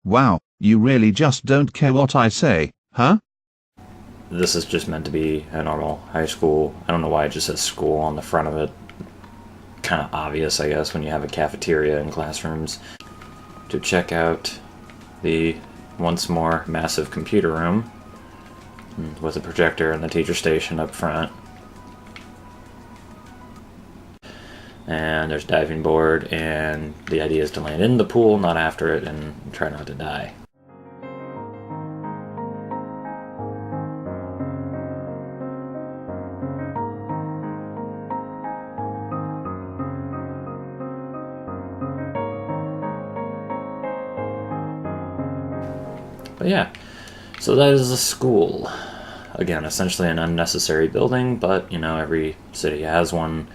Wow, you really just don't care what I say, huh? This is just meant to be a normal high school. I don't know why it just says school on the front of it. Kind of obvious, I guess, when you have a cafeteria and classrooms. To check out the once more massive computer room with a projector and the teacher station up front. And there's diving board, and the idea is to land in the pool, not after it, and try not to die. But yeah, so that is a school. Again, essentially an unnecessary building, but, you know, every city has one,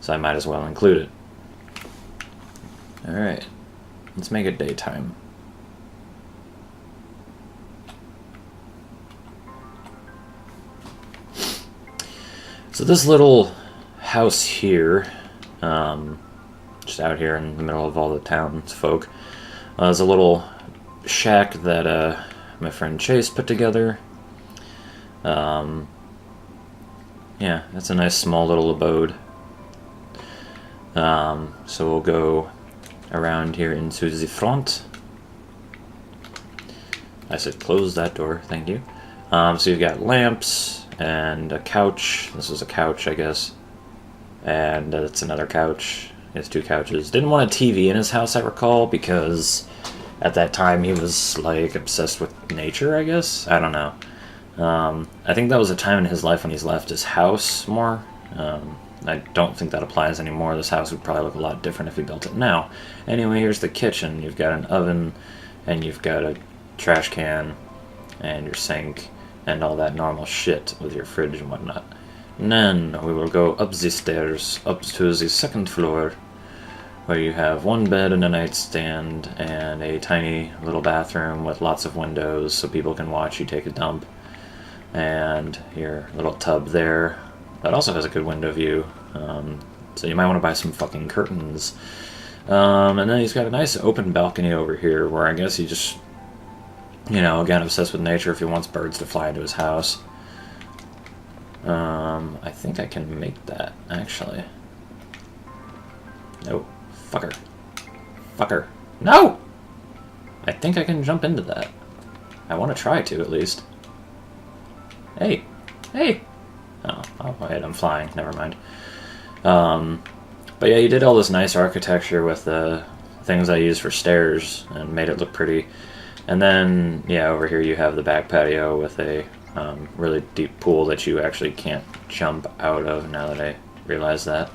so I might as well include it. Alright, let's make it daytime. So this little house here, just out here in the middle of all the townsfolk, is a little shack that my friend Chase put together. Yeah, it's a nice small little abode. So we'll go around here into the front. I said close that door, thank you. So you've got lamps and a couch. This is a couch, I guess. And it's another couch. He has two couches. Didn't want a TV in his house, I recall, because at that time he was like obsessed with nature, I guess. I don't know. I think that was a time in his life when he's left his house more. I don't think that applies anymore. This house would probably look a lot different if he built it now. Anyway, here's the kitchen. You've got an oven, and you've got a trash can, and your sink, and all that normal shit with your fridge and whatnot. And then we will go up the stairs, up to the second floor, where you have one bed and a nightstand, and a tiny little bathroom with lots of windows so people can watch you take a dump. And your little tub there that also has a good window view, so you might want to buy some fucking curtains. And then he's got a nice open balcony over here where I guess he just, you know, again, obsessed with nature if he wants birds to fly into his house. I think I can make that, actually. No. Fucker. Fucker. No! I think I can jump into that. I want to try to, at least. Hey! Hey! Oh, wait, I'm flying. Never mind. But yeah, you did all this nice architecture with the things I used for stairs and made it look pretty. And then, yeah, over here you have the back patio with a really deep pool that you actually can't jump out of, now that I realize that.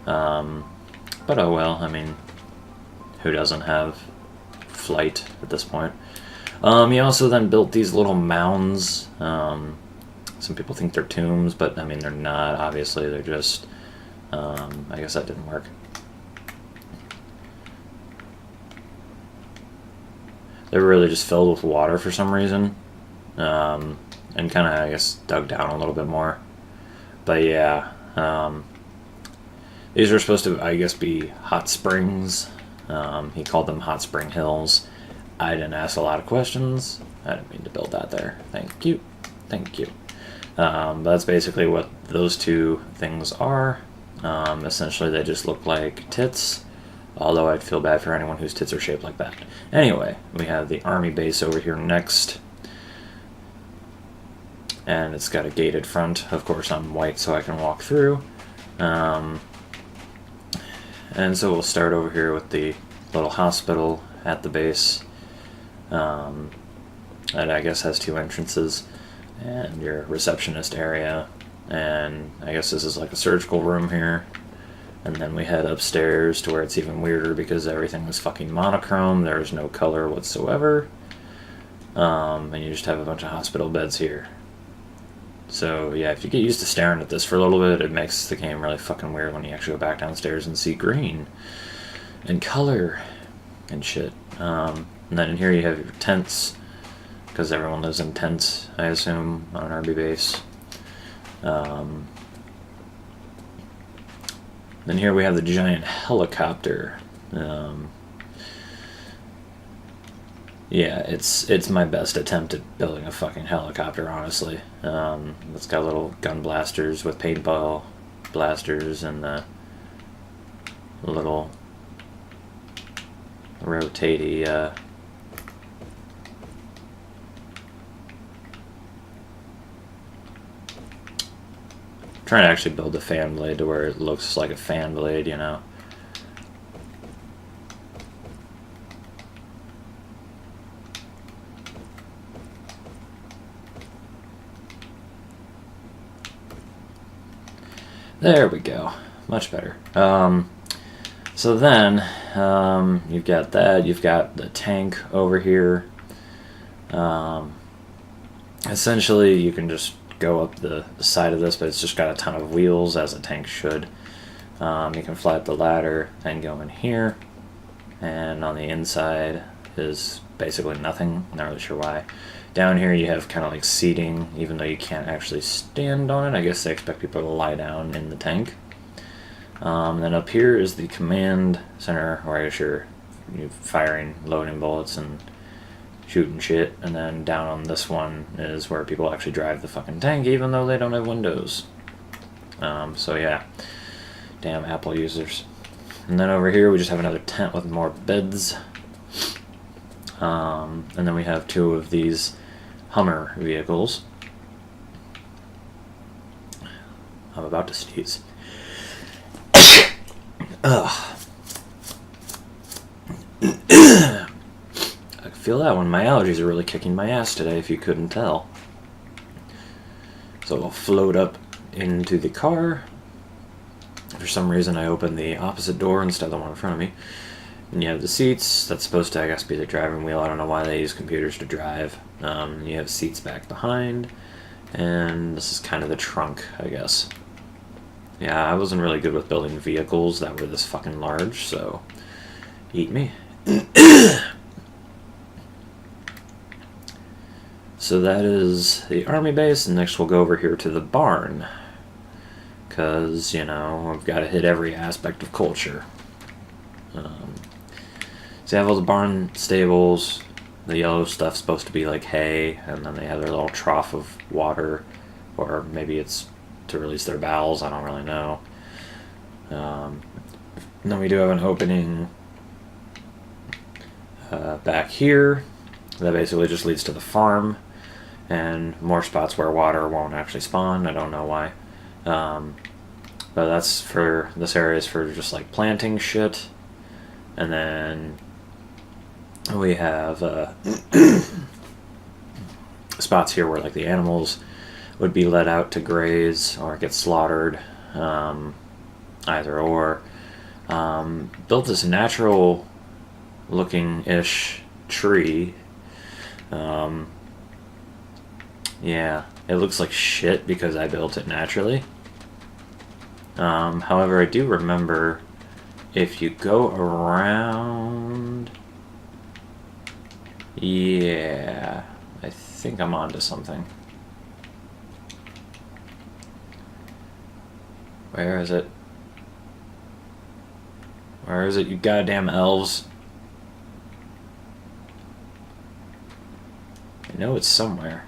But oh well, I mean, who doesn't have flight at this point? He also then built these little mounds. Some people think they're tombs, but I mean, they're not, obviously. They're just, I guess that didn't work. They were really just filled with water for some reason. And kind of, I guess, dug down a little bit more. But yeah, these are supposed to, I guess, be hot springs. He called them Hot Spring Hills. I didn't ask a lot of questions. I didn't mean to build that there. Thank you. Thank you. That's basically what those two things are. Essentially, they just look like tits, although I'd feel bad for anyone whose tits are shaped like that. Anyway, we have the army base over here next, and it's got a gated front. Of course, I'm white, so I can walk through. And so we'll start over here with the little hospital at the base. That I guess has two entrances, and your receptionist area, and I guess this is like a surgical room here. And then we head upstairs to where it's even weirder because everything was fucking monochrome. There's no color whatsoever. And you just have a bunch of hospital beds here. So yeah, if you get used to staring at this for a little bit, it makes the game really fucking weird when you actually go back downstairs and see green and color and shit. And then in here you have your tents, because everyone lives in tents, I assume, on an RB base. Then here we have the giant helicopter. Yeah, it's my best attempt at building a fucking helicopter, honestly. It's got little gun blasters with paintball blasters and little rotatey trying to actually build a fan blade to where it looks like a fan blade, you know. There we go. Much better. So then, you've got that. You've got the tank over here. Essentially, you can just go up the side of this, but it's just got a ton of wheels, as a tank should. You can fly up the ladder and go in here. And on the inside is basically nothing. Not really sure why. Down here you have kind of like seating, even though you can't actually stand on it. I guess they expect people to lie down in the tank. Then up here is the command center, where I guess you're firing, loading bullets, and shooting shit. And then down on this one is where people actually drive the fucking tank, even though they don't have windows. So yeah, damn Apple users. And then over here we just have another tent with more beds. And then we have two of these Hummer vehicles. I'm about to sneeze. Ugh. I feel that one. My allergies are really kicking my ass today, if you couldn't tell. So we'll float up into the car. For some reason I opened the opposite door instead of the one in front of me. And you have the seats. That's supposed to, I guess, be the driving wheel. I don't know why they use computers to drive. You have seats back behind. And this is kind of the trunk, I guess. Yeah, I wasn't really good with building vehicles that were this fucking large, so eat me. So that is the army base, and next we'll go over here to the barn. Because, you know, I've got to hit every aspect of culture. So you have all the barn stables. The yellow stuff's supposed to be like hay, and then they have their little trough of water, or maybe it's to release their bowels, I don't really know. Then we do have an opening back here that basically just leads to the farm, and more spots where water won't actually spawn. I don't know why. But that's for, this area is for just like planting shit. And then we have spots here where like the animals would be let out to graze or get slaughtered, either or. Built this natural looking ish tree. Yeah, it looks like shit because I built it naturally. However, I do remember if you go around, yeah, I think I'm onto something. Where is it? Where is it, you goddamn elves? I know it's somewhere.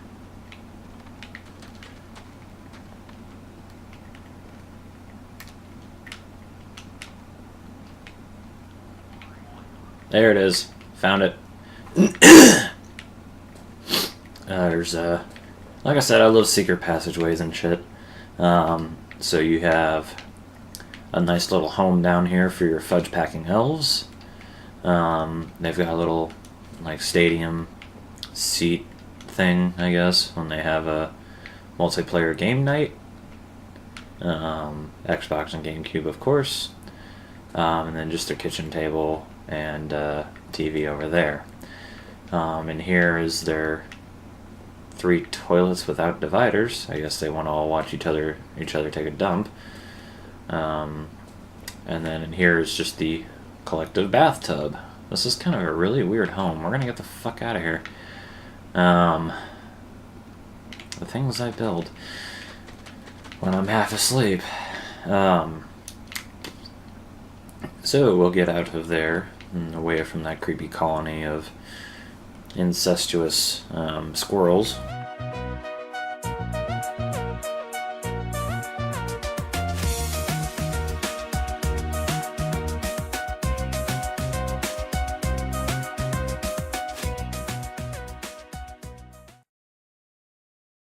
There it is. Found it. There's, like I said, I love secret passageways and shit. So you have a nice little home down here for your fudge packing elves. They've got a little, like, stadium seat thing, I guess, when they have a multiplayer game night. Xbox and GameCube, of course. And then just their kitchen table and TV over there. And here is their 3 toilets without dividers. I guess they want to all watch each other take a dump. And then in here is just the collective bathtub. This is kind of a really weird home. We're gonna get the fuck out of here. The things I build when I'm half asleep. So we'll get out of there and away from that creepy colony of incestuous squirrels.